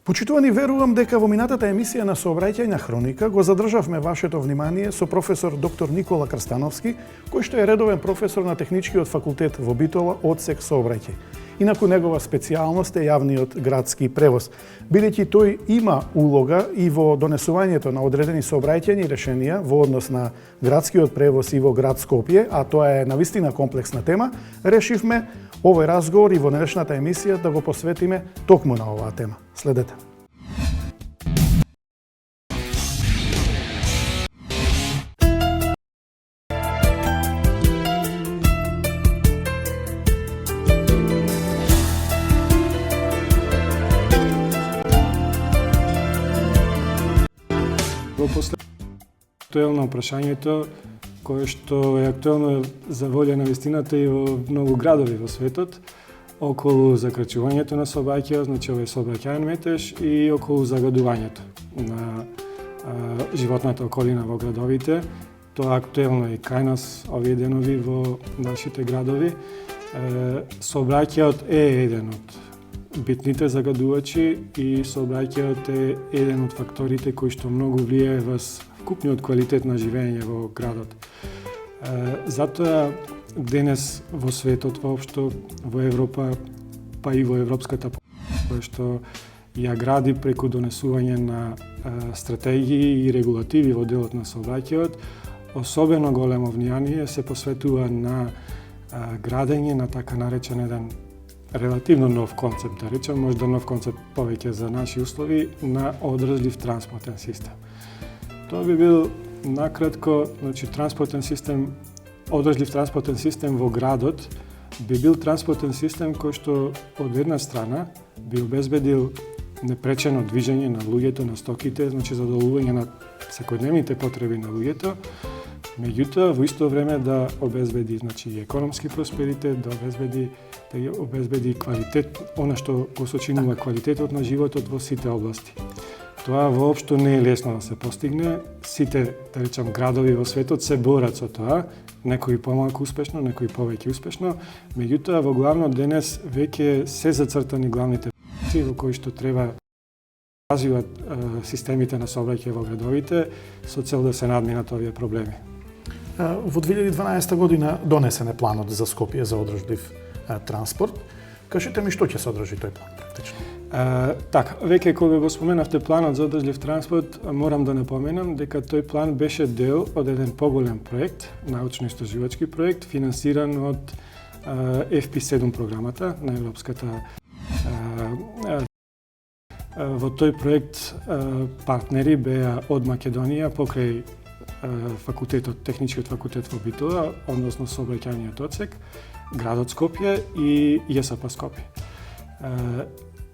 Почитувани, верувам дека во минатата емисија на Сообраќајна хроника го задржавме вашето внимание со професор доктор Никола Крстановски, кој што е редовен професор на Техничкиот факултет во Битола, одсек Сообраќај. Инаку негова специјалност е јавниот градски превоз, бидејќи тој има улога и во донесувањето на одредени сообраќајни решенија во однос на градскиот превоз и во град Скопје, а тоа е навистина комплексна тема, решивме овој разговор и во денешната емисија да го посветиме токму на оваа тема. Следете. Во актуелно прашањето кое што е актуелно за волја на вистината и во многу градови во светот, околу закрачувањето на сообраќајот, значи овој сообраќајен метеж и околу загадувањето на животната околина во градовите. Тоа е актуелно и кај нас овие денови во нашите градови. Сообраќајот е еден од битните загадувачи и сообраќајот е еден од факторите кои што многу влијае во вкупниот квалитет на живење во градот. Затоа денес во светот воопшто, во Европа, па и во европската која што ја гради преку донесување на стратегии и регулативи во делот на сообраќајот, особено големо внимание се посветува на градење на така наречен еден релативно нов концепт, да речем, можда нов концепт повеќе за наши услови, на одржлив транспортен систем. Тоа би бил накратко, значи транспортен систем, одржлив транспортен систем во градот би бил транспортен систем кој што од една страна би обезбедил непречено движење на луѓето, на стоките, значи задоволување на секојдневните потреби на луѓето, меѓутоа во исто време да обезбеди, значи, економски просперитет, да обезбеди квалитет, она што го сочинува квалитетот на животот во сите области. Тоа воопшто не е лесно да се постигне. Сите, да речам, градови во светот се борат со тоа, некои помалку успешно, некои повеќе успешно, меѓутоа во главно денес веќе се зацртани главните во кои што треба развиват системите на сообраќај во градовите со цел да се надминат овие проблеми. Во 2012 година донесен е планот за Скопје за одржлив транспорт. Кажете ми што ќе содржи тој план практично? Така, веќе кога го споменавте планот за одржлив транспорт, морам да напоменам дека тој план беше дел од еден поголем проект, научно-истражувачки проект, финансиран од FP7 програмата на Европската. Во тој проект партнери беа од Македонија покрај факултетот, Техничкиот факултет во Битола, односно сообраќајниот одсек, градот Скопје и ЈСП Скопје.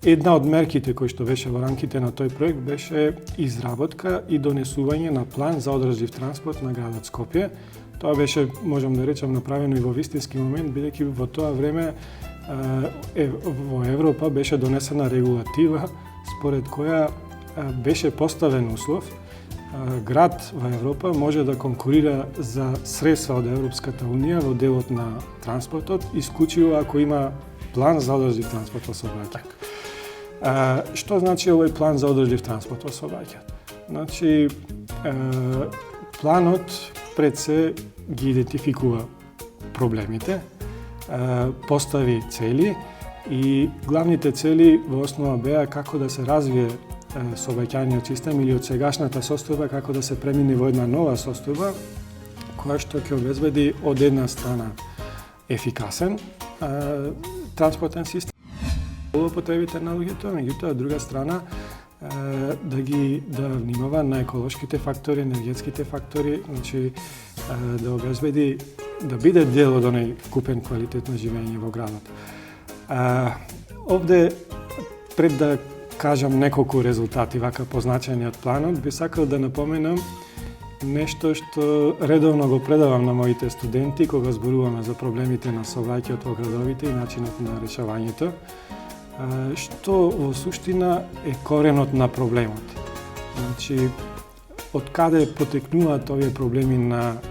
Една од мерките кои што беше во рамките на тој проект беше изработка и донесување на план за одржлив транспорт на градот Скопје. Тоа беше, можам да речам, направено и во вистински момент, бидејќи во тоа време во Европа беше донесена регулатива според која беше поставен услов град во Европа може да конкурира за средства од Европската Унија во делот на транспортот, исклучиво ако има план за одржлив транспорт во сообраќај. Што значи овој план за одржлив транспорт во сообраќај? Значи, планот пред се ги идентификува проблемите, постави цели и главните цели во основа беа како да се развие сообраќајниот систем или од сегашната состојба како да се премине во една нова состојба која што ќе обезбеди од една страна ефикасен транспортен систем во потребите на луѓето, меѓутоа од друга страна да внимава на еколошките фактори, енергетските фактори, значи да обезбеди да биде дел од оној вкупен квалитет на живење во градот. Овде пред да кажам неколку резултати вака по значење од планот, би сакал да напоменам нешто што редовно го предавам на моите студенти кога зборуваме за проблемите на сообраќајот во градовите и начинот на решавањето, што во суштина е коренот на проблемот. Значи, од каде потекнуваат овие проблеми на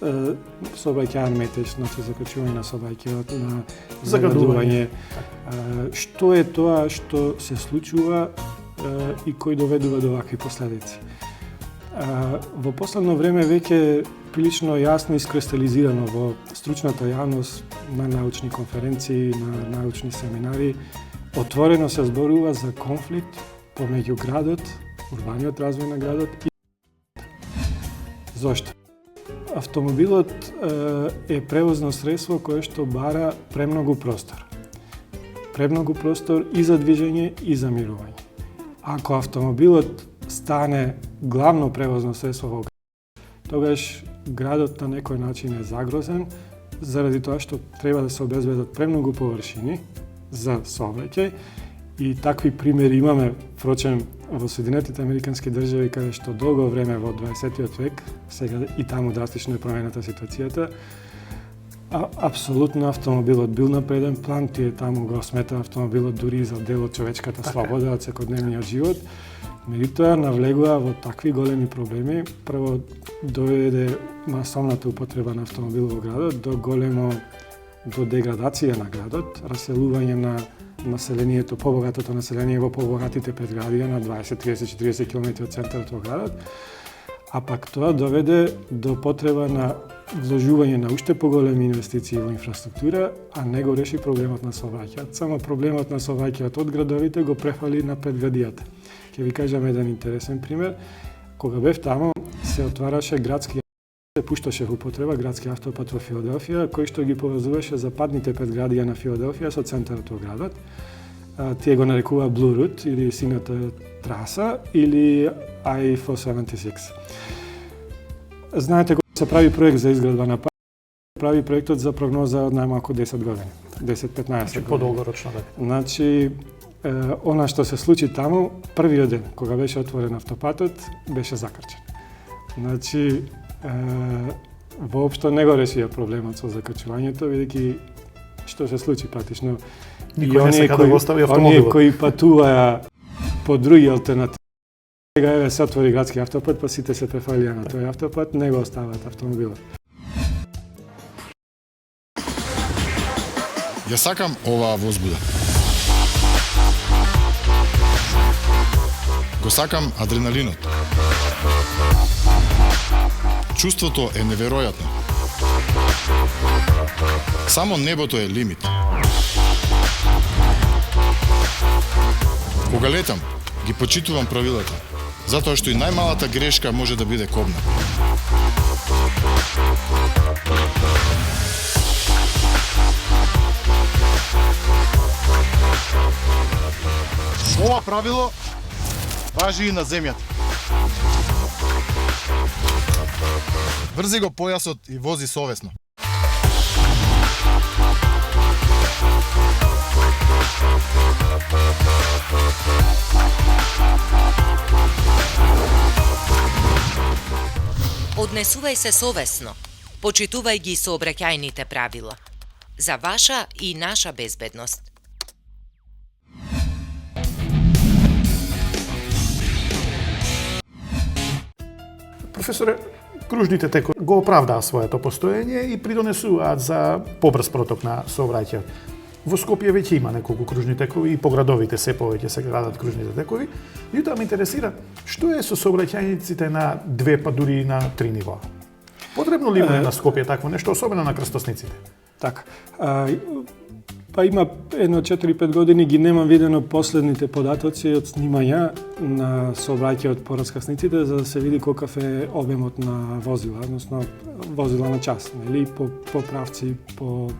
сообраќајен метеж, значи заклучување на сообраќајот, на загадување. Што е тоа што се случува и кои доведува до вакви последици. Во последно време веќе прилично јасно искристализирано во стручната јавност на научни конференции, на научни семинари, отворено се зборува за конфликт помеѓу градот, урбаниот развој на градот и зошто? Автомобилот е превозно средство кое што бара премногу простор. Премногу простор и за движење и за мирување. Ако автомобилот стане главно превозно средство во градот, тогаш градот на некој начин е загрозен заради тоа што треба да се обезбедат премногу површини за сообраќај и такви примери имаме, впрочем, во Соединетите Американски држави, каде што долго време во 20 век, сега и таму драстично е променета ситуацијата, апсолутно автомобилот бил на преден план, тие таму го смета автомобилот дури за дел од човечката слобода, од секојдневниот живот. Меѓутоа навлегува во такви големи проблеми, прво доведе масовната употреба на автомобил во градот до деградација на градот, раселување на населението, побогатото население во побогатите предградија на 20, 30, 40 км од центарот во градот, а пак тоа доведе до потреба на вложување на уште поголеми инвестиции во инфраструктура, а не го реши проблемот на сообраќајот. Само проблемот на сообраќајот од градовите го префали на предградијата. Ќе ви кажам еден интересен пример. Кога бев таму, се отвараше градски се пушташе во употреба градски автопат во Филаделфија, кој што ги поврзуваше западните предградија на Филаделфија со центарот во градот. Тие го нарекува Blue Route или сината траса или I-476. Знаете, кога се прави проект за изградба на пат, прави проектот за прогноза од најмалку 10 години, 10-15 години. Подолгорочно, да. Значи, она што се случи таму, првиот ден, кога беше отворен автопатот, беше закрчен. Значи, воопшто не го решија проблемот со закрчувањето, бидејќи што се случи практично. Никој не сака да го остави автомобилот. Оние кои патуваа по други алтернативи, сега еве се отвори градски автопат, па сите се префалија на тој автопат, не го остават автомобилот. Ја сакам оваа возбуда. Го сакам адреналинот. Чувството е неверојатно. Само небото е лимит. Кога летам, ги почитувам правилата, затоа што и најмалата грешка може да биде кобна. Ова правило важи и на земјата. Врзи го појасот и вози совесно. Однесувај се совесно. Почитувај ги сообраќајните правила. За ваша и наша безбедност. Професоре, кружните текови го оправдаа своето постоење и придонесуваат за побрз проток на сообраќајот. Во Скопје веќе има неколку кружни текови и по градовите се повеќе се градат кружните текови. Меѓутоа ме интересира што е со сообраќајниците на 2 па дури и на 3 нивоа. Потребно ли е на Скопје такво нешто, особено на крстосниците? Така. Па има едно 4-5 години ги немам видено последните податоци од снимања на сообраќајот по раскрсниците за да се види каков е обемот на возила, односно возила на час, нели, по правци, по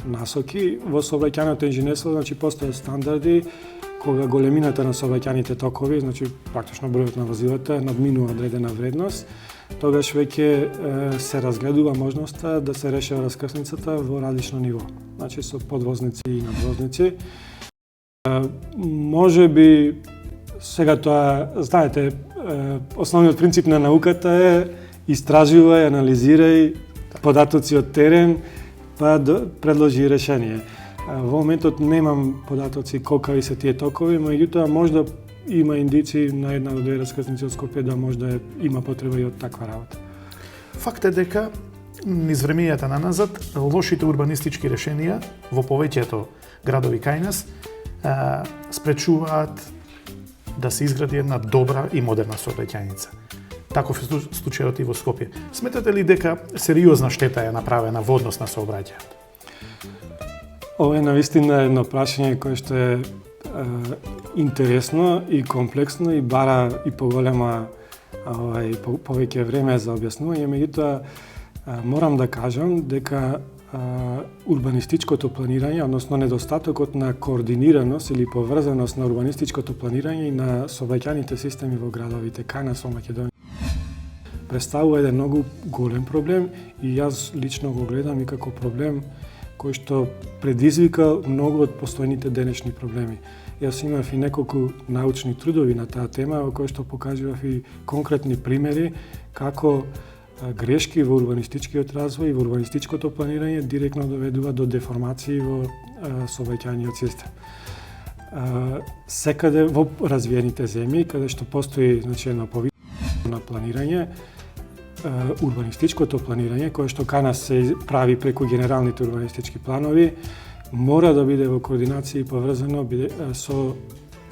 насоки. Во сообраќајното инженерство, значи постојат стандарди кога големината на сообраќајните токови, значи практично бројот на возилата надминува одредена вредност, тогаш веќе се разгледува можноста да се решава раскрсницата во различно ниво. Значи со подвозници и надвозници. Може би сега тоа, знаете, основниот принцип на науката е истражувај, анализирај податоци од терен, па предложи решение. Во моментот немам податоци колкави се тие токови, меѓутоа можда има индици на една до 2 раскрсници од Скопје да можда има потреба и од таква работа. Факт е дека низ времењата на назад лошите урбанистички решенија во повеќето градови кај нас спречуваат да се изгради една добра и модерна сообраќајница. Таков е случајот и во Скопје. Сметате ли дека сериозна штета е направена во однос на сообраќајот? Ова е навистина едно прашање кое што е интересно и комплексно и бара и поголема повеќе време за објаснување, меѓутоа морам да кажам дека урбанистичкото планирање, односно недостатокот на координираност или поврзаност на урбанистичкото планирање и на сообраќајните системи во градовите кај нас во Македонија представува еден многу голем проблем и јас лично го гледам и како проблем кој што предизвика многу од постојните денешни проблеми. Јас имав и неколку научни трудови на таа тема во кои што покажував и конкретни примери како грешки во урбанистичкиот развој и во урбанистичкото планирање директно доведува до деформации во сообраќајниот систем. Секаде во развиените земји, каде што постои едно повисоко планирање, урбанистичкото планирање, кое што кај нас се прави преку генералните урбанистички планови, мора да биде во координација и поврзано со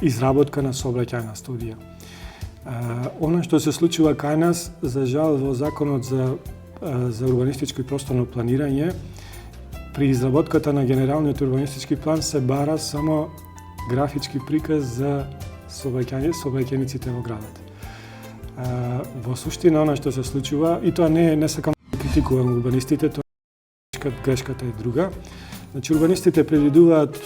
изработка на сообраќајна студија. Она што се случува кај нас, за жал, во Законот за урбанистичко и просторно планирање, при изработката на генералниот урбанистички план се бара само графички приказ за сообраќајниците во градот. Во суштина, она што се случува, и тоа не сакам да критикувам урбанистите, тоа грешката е друга. Значи, урбанистите предвидуваат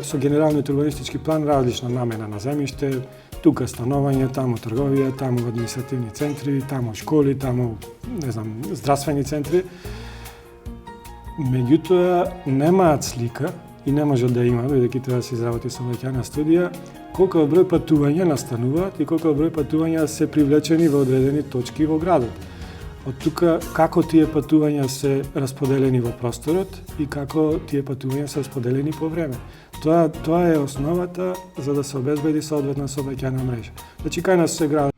со генералниот урбанистички план различна намена на земјиште, тука становање, таму трговија, таму административни центри, таму школи, таму, здравствени центри. Меѓутоа, немаат слика и не може да има, бидејќи треба да се изработи сообраќајна студија, колку број патувања настануваат и колку број патувања се привлечени во одредени точки во градот. Од тука, како тие патувања се расподелени во просторот и како тие патувања се расподелени по време. Тоа е основата за да се обезбеди соодветна сообраќајна мрежа. Значи, кај нас се градат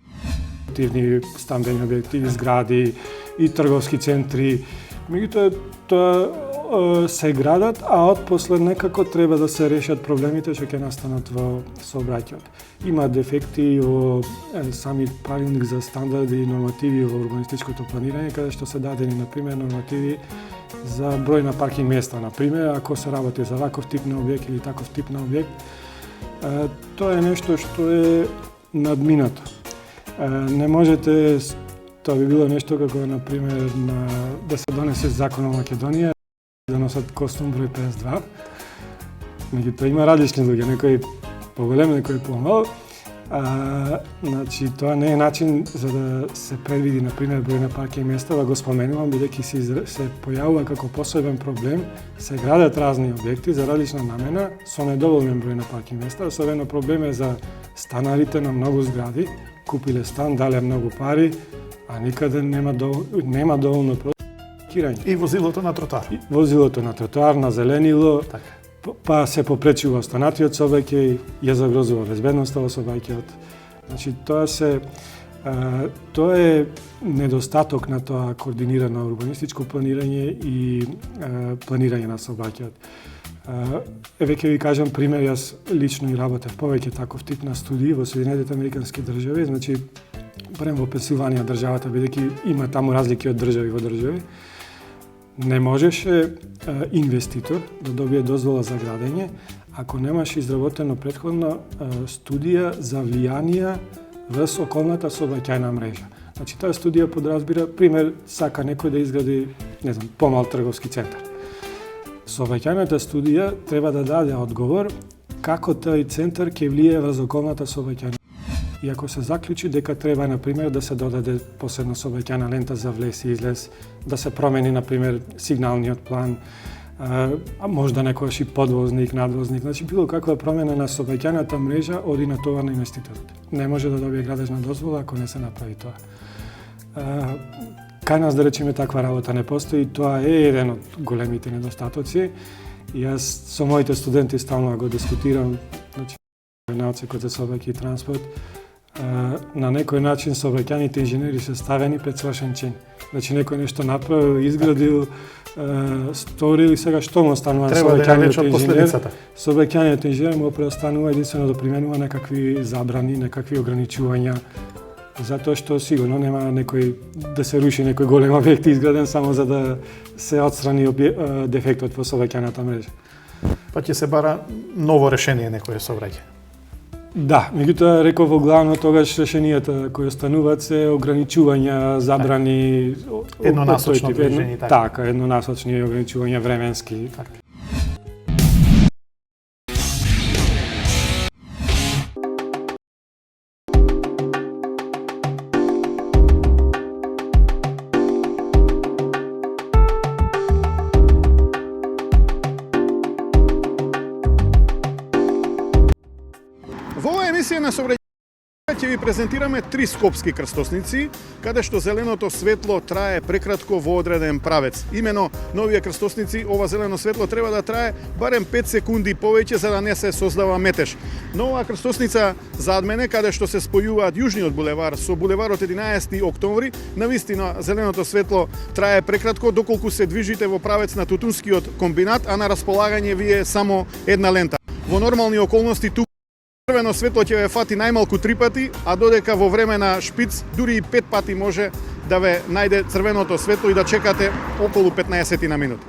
активни стамбени објекти, згради и трговски центри. Меѓутоа, тоа се градат, а отпосле некако треба да се решат проблемите што ќе настанат во сообраќајот. Има дефекти во сами правилник за стандарди и нормативи во урбанистичкото планирање, каде што се дадени, например, нормативи за број на паркинг места, например, ако се работи за ваков тип на објект или таков тип на објект. Тоа е нешто што е надминато. Не можете, тоа би било нешто како, например, да се донесе закон во Македонија, да носат костум број 52. Меѓутоа има различни луѓе, некои поголем, некои помал. Значи, тоа не е начин за да се предвиди, например, број на паркинг места, го споменувам, бидејќи се појавува како посебен проблем, се градат разни објекти за различна намена, со недоволен број на паркинг места, особено проблем е за станарите на многу згради, купиле стан, дале многу пари, а никаде нема доволно паркирање. И возилото на тротоар. Возилото на тротоар, на зеленило, па се попречува останатиот сообраќај, ја загрозува безбедноста во сообраќајот. Значи, тоа е недостаток на тоа координирано урбанистичко планирање и планирање на сообраќајот. Веќе ви кажам пример, јас лично и работев повеќе таков тип на студии во Соединетите Американски држави, значи, барем во Пенсилванија државата, бидејќи има таму разлики од држави во држави, не можеше инвеститор да добие дозвола за градење ако немаш изработено претходно студија за влијанија врз околната сообраќајна мрежа. Значи, таа студија подразбира, пример, сака некој да изгради, помал трговски центар. Сообраќајната студија треба да даде одговор како тој центар ќе влијае врз околната сообраќајна. И ако се заклучи дека треба, например, да се додаде посебна сообраќајна лента за влез и излез, да се промени, например, сигналниот план, а можда некојаш и подвозник, надвозник, значи било каква промена на сообраќајната мрежа оди на товар на инвеститорот. Не може да добие градежна дозвола ако не се направи тоа. Кај нас, да речеме, таква работа не постои, тоа е еден од големите недостатоци. Јас со моите студенти стално го дискутирам, значи, на одсекот за сообраќај и транспорт, на некој начин сообраќајните инженери се ставени пред свршен чин. Значи некој нешто направил, изградил, сторил и сега што му останува на сообраќајниот инженер? Сообраќајниот инженер му преостанува единствено да применува некакви забрани, некакви ограничувања, затоа што сигурно нема некој да се руши некој голем објект изграден само за да се отстрани дефектот во сообраќајната мрежа. Па ќе се бара ново решение некое сообраќај. Да, меѓутоа реков во главно тогаш решенијата кои остануваат се ограничувања, забрани, еднонасочно движење, така, еднонасочни ограничувања временски. Така. Во оваа емисија на Сообраќај ќе ви презентираме 3 скопски крстосници, каде што зеленото светло трае прекратко во одреден правец. Имено на овие крстосници ова зелено светло треба да трае барем 5 секунди повеќе за да не се создава метеж. Но оваа крстосница зад мене, каде што се спојуваат Јужниот булевар со булеварот 11 октомври, навистина зеленото светло трае прекратко доколку се движите во правец на Тутунскиот комбинат, а на располагање ви е само една лента. Во нормални околности туку црвено светло ќе ве фати најмалку 3 пати, а додека во време на шпиц дури и 5 пати може да ве најде црвеното светло и да чекате околу 15 на минути.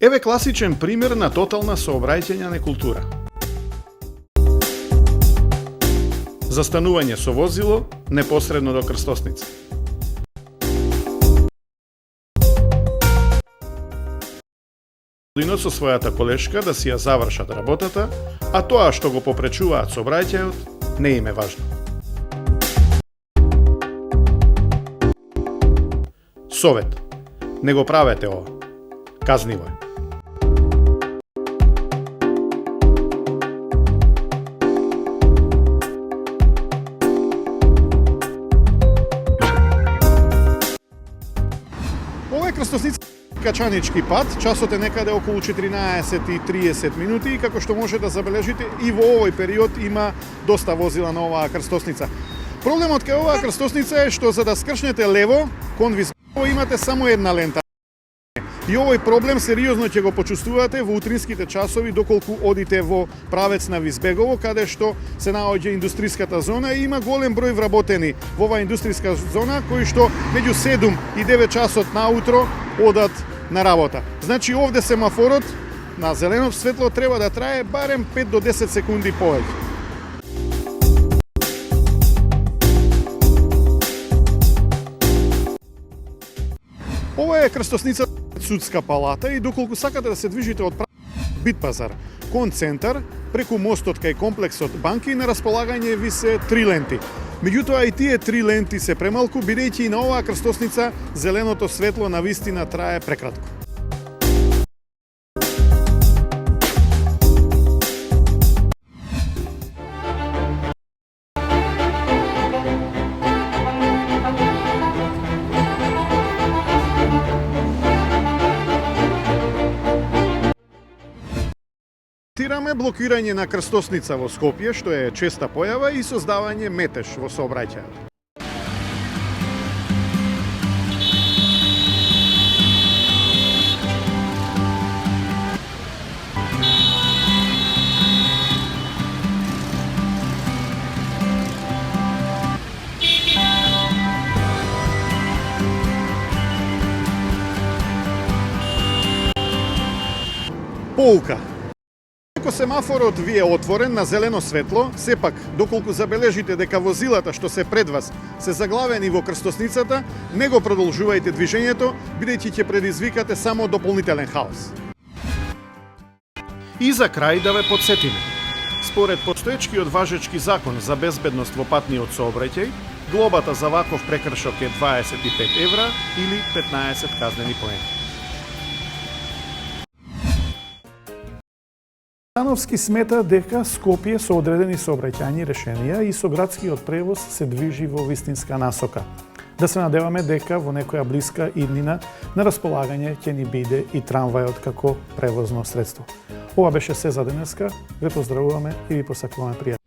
Еве класичен пример на тотална сообраќајна некултура. Застанување со возило непосредно до крстосница. Со својата колешка да си ја завршат работата, а тоа што го попречуваат сообраќајот не им е важно. Совет: не го правете ова. Казниво е. Ова е крстосница качанички пат, часот е некаде околу 14:30 минути и како што може да забележите и во овој период има доста возила на оваа крстосница. Проблемот кај оваа крстосница е што за да скршнете лево кон Визбегово имате само една лента. И овој проблем сериозно ќе го почувствувате во утринските часови доколку одите во правец на Визбегово, каде што се наоѓа индустријската зона и има голем број вработени во оваа индустријска зона кои што меѓу 7 и 9 часот наутро одат на работа. Значи овде семафорот на зелено светло треба да трае барем 5 до 10 секунди повеќе. Ова е крстосница Судска палата и доколку сакате да се движите од Битпазар кон центар, преку мостот кај комплексот банки, на располагање ви се 3 ленти. Меѓутоа и тие 3 ленти се премалку, бидејќи и на оваа крстосница зеленото светло навистина трае прекратко. Блокирање на крстосница во Скопје, што е честа појава, и создавање метеж во сообраќајот. Поука. Ако семафорот ви е отворен на зелено светло, сепак, доколку забележите дека возилата што се пред вас се заглавени во крстосницата, не го продолжувајте движењето, бидејќи ќе предизвикате само дополнителен хаос. И за крај да ве подсетиме. Според постоечкиот важечки закон за безбедност во патниот сообраќај, глобата за ваков прекршок е 25 евра или 15 казнени поени. Крстановски смета дека Скопје со одредени сообраќајни решенија и со градскиот превоз се движи во вистинска насока. Да се надеваме дека во некоја блиска иднина на располагање ќе ни биде и трамвајот како превозно средство. Ова беше се за денеска. Ве поздравуваме и ви посакуваме пријатно.